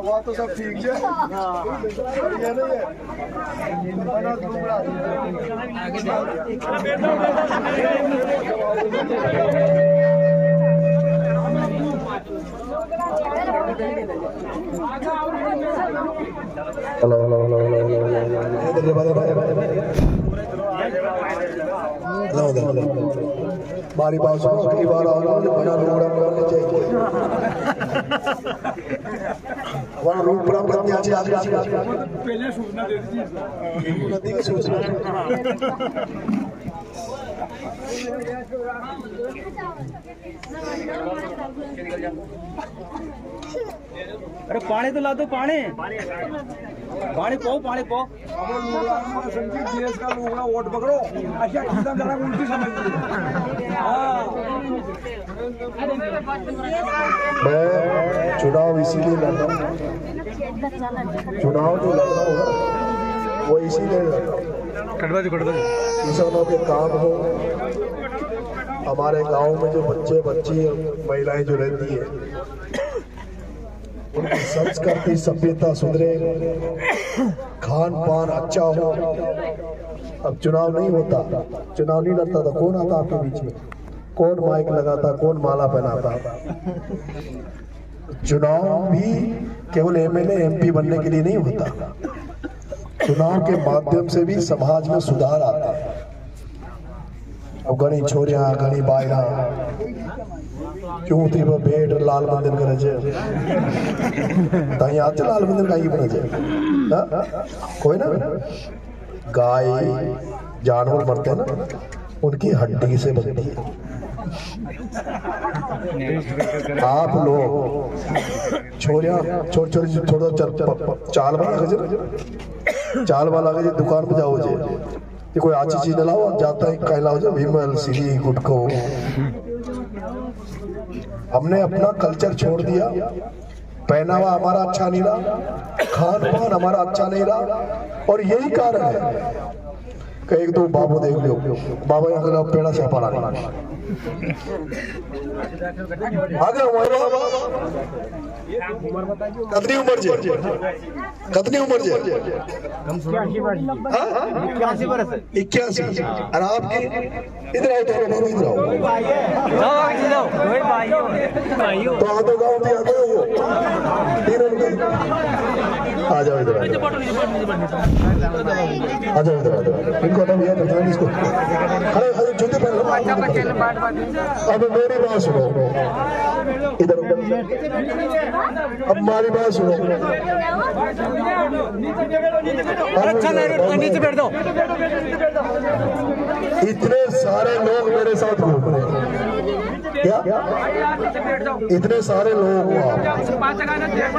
वो तो सब ठीक है। हेलो हेलो हेलो बारी बात सुनो, अगली बार आओ मुझे बना प्रोग्राम करने चाहिए। वहाँ रूट प्रोग्राम करने आज पहले सूचना दे दीजिए। नदी की सूचना अरे पानी तो ला दो, पानी पानी पाओ, पानी पाओ। संजीव जीएस का लोगड़ा वोट पकड़ो, अच्छा एकदम जरा उल्टी समझ लीजिए। मैं चुनाव इसीलिए लड़ रहा हूँ, चुनाव जो लड़ रहा हूँ वो इसीलिए लड़ रहा हूँ किसानों के काम हो, हमारे गांव में जो बच्चे बच्ची महिलाएं जो रहती है उनकी संस्कृति सभ्यता सुधरे, खान पान अच्छा हो। अब चुनाव नहीं होता, चुनाव नहीं लड़ता तो कौन आता आपके बीच में, कौन माइक लगाता, कौन माला पहनाता। चुनाव भी केवल एमएलए एमपी बनने के लिए नहीं होता, चुनाव के माध्यम से भी समाज में सुधार आता है। अब घनी छोरिया घनी बायरा क्यों थी वो बेट लाल मंदिर करे छे, ताई आज लाल मंदिर काई बने छे, कोई ना गाय जानवर मरते हैं ना उनकी हड्डी से बनती है। आप लोग छोरिया छोटी छोटी छोड़ो चाल वाला के दुकान पे जाओ जे ये कोई अच्छी चीज लाओ, जाता है कह लाओ जो विमल सीरी गुटको। हमने अपना कल्चर छोड़ दिया, पहनावा हमारा अच्छा नहीं रहा, खान पान हमारा अच्छा नहीं रहा, और यही कारण है कि एक दो बाबू देख लो, बाबा यहाँ पेड़ा से पड़ा आगे कतनी उम्र जे, कतनी उम्र जे 81। और आपके इधर आओ, तो इधर आओ, तो आधो गाँव भी आते हो तीनों आ जाओ इधर, आ जाओ इधर, इनको तो भैया पहचान इसको, अरे अरे जूते पहन लो। अब मेरी बात सुनो, इधर अब हमारी बात सुनो, अच्छा नीचे बैठ दो। इतने सारे लोग मेरे साथ घूम रहे हैं, क्या इतने सारे लोग हुआ,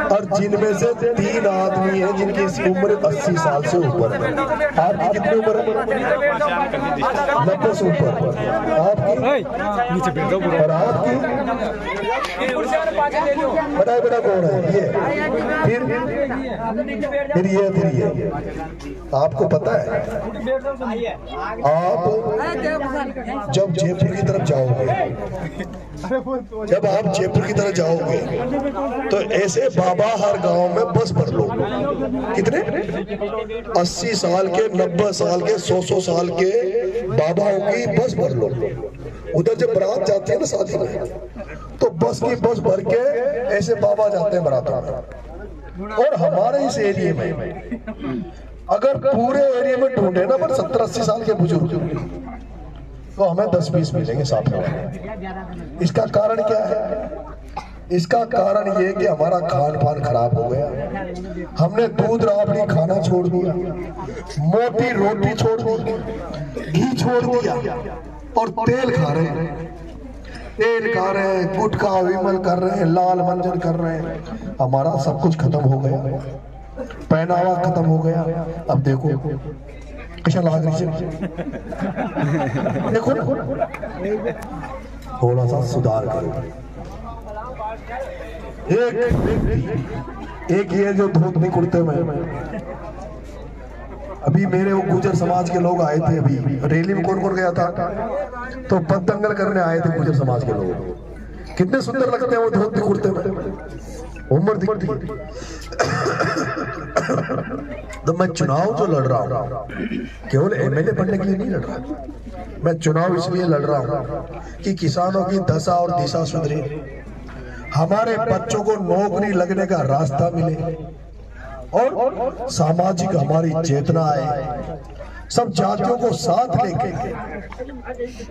और जिनमें से 3 आदमी हैं जिनकी उम्र 80 साल से ऊपर है। आपकी कितनी उम्र है? 90 से ऊपर। आपकी और आपकी बड़ा बड़ा कौन है ये? फिर ये आपको पता है, आप जब जयपुर की तरफ जाओगे, जब आप जयपुर की तरफ जाओगे तो ऐसे बाबा हर गांव में बस भर लो। कितने? 80 साल के, 90 साल के, 100 साल के बाबाओं की बस भर लो। उधर जब बारात जाती है ना शादी में, तो बस की बस भर के ऐसे बाबा जाते हैं बारातों में। और हमारे इस एरिया में अगर पूरे एरिया में ढूंढे ना पर 70-80 साल के बुजुर्ग, तो हमें 10-20 मिलेंगे साथ में। इसका कारण क्या है? इसका कारण ये कि हमारा खान पान खराब हो गया, हमने दूध राबड़ी खाना छोड़ दिया, मोटी रोटी छोड़ दी, घी छोड़ दिया, और तेल खा रहे हैं, तेल खा रहे हैं, गुटखा विमल कर रहे हैं, लाल मंजन कर रहे हैं। हमारा सब कुछ खत्म हो गया, पहनावा खत्म हो गया। अब देखो कैसा लग रही है, देखो थोड़ा सा सुधार करो। एक ये जो धोती कुर्ते में अभी मेरे वो गुजर समाज के लोग आए थे, अभी रैली में कौन कौन गया था, तो पद दंगल करने आए थे गुजर समाज के लोग। कितने सुंदर लगते हैं वो धोती कुर्ते में, उम्र दिखती है। तो मैं चुनाव जो लड़ रहा हूँ केवल एमएलए बनने के लिए नहीं लड़ रहा, मैं चुनाव इसलिए लड़ रहा हूँ कि किसानों की दशा और दिशा सुधरे, हमारे बच्चों को नौकरी लगने का रास्ता मिले और सामाजिक हमारी चेतना आए, सब जातियों को साथ लेके,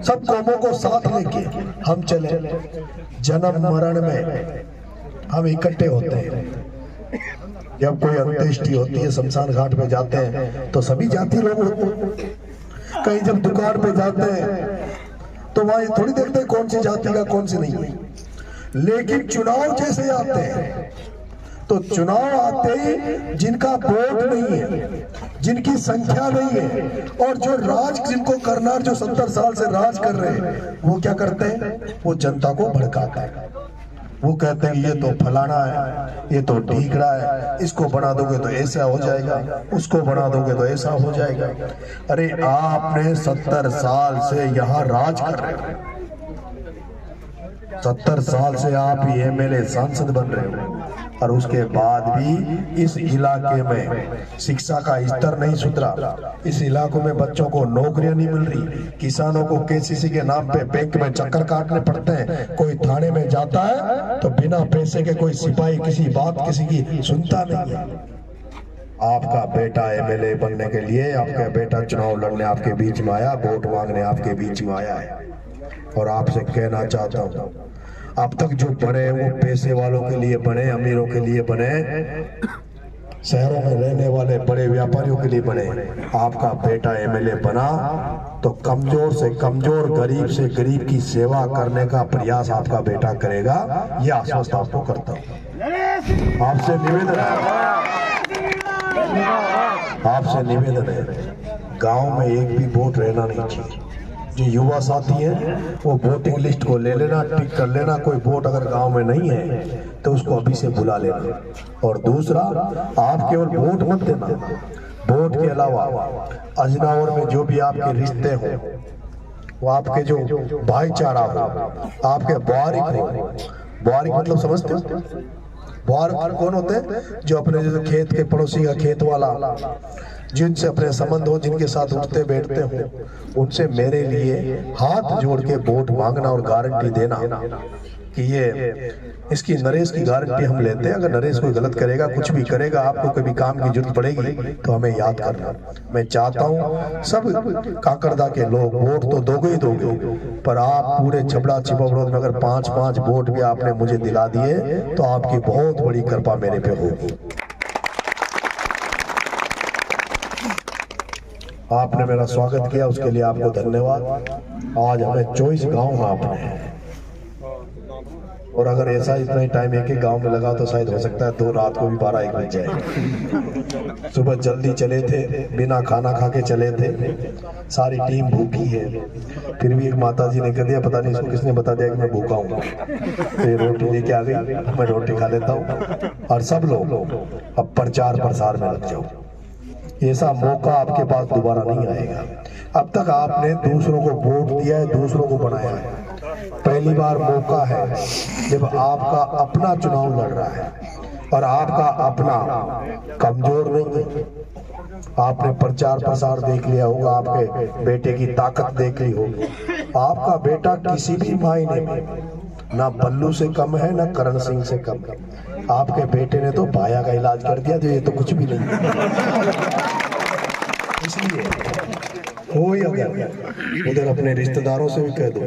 सब कौमों को साथ लेके हम चले। जन्म मरण में हम इकट्ठे होते हैं, जब कोई अंत्येष्टि होती है, शमशान घाट पे जाते हैं तो सभी जाति लोग होते हैं। कहीं जब दुकान पे जाते हैं तो वहां ये थोड़ी देखते हैं कौन सी जाति का कौन सी नहीं, लेकिन चुनाव जैसे आते हैं तो चुनाव आते ही जिनका वोट नहीं है, जिनकी संख्या नहीं है और जो राज जिनको करना, जो 70 साल से राज कर रहे हैं, वो क्या करते हैं, वो जनता को भड़काते हैं। वो कहते हैं ये तो फलाना है, ये तो ढीकड़ा है, इसको बना दोगे तो ऐसा हो जाएगा, उसको बना दोगे तो ऐसा हो जाएगा। अरे आपने 70 साल से यहाँ राज कर रहे हो, 70 साल से आप एमएलए सांसद बन रहे हो और उसके बाद भी इस इलाके में शिक्षा का स्तर नहीं सुधरा, इस इलाकों में बच्चों को नौकरियां नहीं मिल रही, किसानों को केसीसी के नाम पे बैंक में चक्कर काटने पड़ते हैं, कोई थाने में जाता है तो बिना पैसे के कोई सिपाही किसी बात किसी की सुनता नहीं है। आपका बेटा एमएलए बनने के लिए, आपका बेटा चुनाव लड़ने आपके बीच में आया, वोट मांगने आपके बीच में आया है और आपसे कहना चाहता हूँ, अब तक जो बने वो पैसे वालों के लिए बने, अमीरों के लिए बने, शहरों में रहने वाले बड़े व्यापारियों के लिए बने। आपका बेटा एमएलए बना तो कमजोर से कमजोर, गरीब से गरीब की सेवा करने का प्रयास आपका बेटा करेगा, ये आश्वस्त आपको करता हूँ। आपसे निवेदन है, गांव में एक भी वोट रहना नहीं चाहिए। जो युवा साथी हैं वो वोटिंग लिस्ट को ले लेना, टिक कर लेना, कोई वोट अगर गांव में नहीं है तो उसको अभी से बुला लेना। और दूसरा, आप केवल वोट मत देना, वोट के अलावा अजनावर में जो भी आपके रिश्ते हों, वो आपके जो भाईचारा हो, आपके बारिक हो, बारिक मतलब समझते हो, बारिक कौन होते हैं, जो अपने जैसे खेत के पड़ोसी का खेत वाला, जिनसे अपने संबंध हो, जिनके साथ उठते बैठते हो, उनसे मेरे लिए हाथ जोड़ के वोट मांगना और गारंटी देना कि ये इसकी नरेश की गारंटी हम लेते हैं। अगर नरेश कोई गलत करेगा, कुछ भी करेगा, आपको कभी काम की जरूरत पड़ेगी तो हमें याद करना। मैं चाहता हूँ सब काकरदा के लोग वोट तो दोगे ही दोगे, पर आप पूरे छबड़ा छिपड़ोद में अगर 5-5 वोट भी आपने मुझे दिला दिए तो आपकी बहुत बड़ी कृपा मेरे पे होगी। आपने मेरा स्वागत किया, उसके लिए आपको धन्यवाद। आज हमें 24 गांव आपने, और अगर ऐसा इतना ही टाइम एक गांव में लगा तो शायद हो सकता है 2 रात को भी 12-1 बज जाए। सुबह जल्दी चले थे, बिना खाना खा के चले थे, सारी टीम भूखी है, फिर भी एक माता जी ने कह दिया, पता नहीं इसको किसने बता दिया कि मैं भूखा हूँ, तो ये रोटी लेके आ गई, मैं रोटी खा लेता हूँ। और सब लोग अब प्रचार प्रसार में लग जाओ, ऐसा मौका आपके पास दोबारा नहीं आएगा। अब तक आपने दूसरों को वोट दिया है, दूसरों को बनाया है, पहली बार मौका है जब आपका अपना चुनाव लड़ रहा है और आपका अपना कमजोर नहीं है। आपने प्रचार प्रसार देख लिया होगा, आपके बेटे की ताकत देख ली होगी। आपका बेटा किसी भी मायने में ना बल्लू से कम है, ना करण सिंह से कम है। आपके बेटे ने तो भाया का इलाज कर दिया, तो ये तो कुछ भी नहीं है। इसलिए कोई अगर उधर अपने रिश्तेदारों से भी कह दो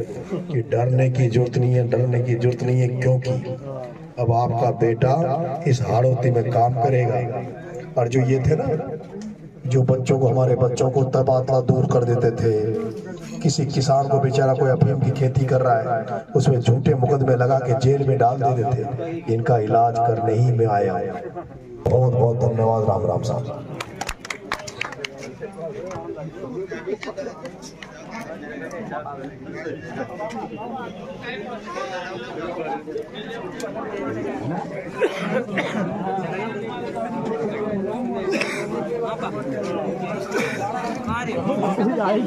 कि डरने की जरूरत नहीं है, डरने की जरूरत नहीं है, क्योंकि अब आपका बेटा इस हाड़ौती में काम करेगा। और जो ये थे ना, जो बच्चों को, हमारे बच्चों को तबादला दूर कर देते थे, किसी किसान को बेचारा कोई अफीम की खेती कर रहा है, उसमें झूठे मुकदमे लगा के जेल में डाल देते थे, इनका इलाज करने ही में आया। बहुत बहुत धन्यवाद। राम राम साहब। Apa? आई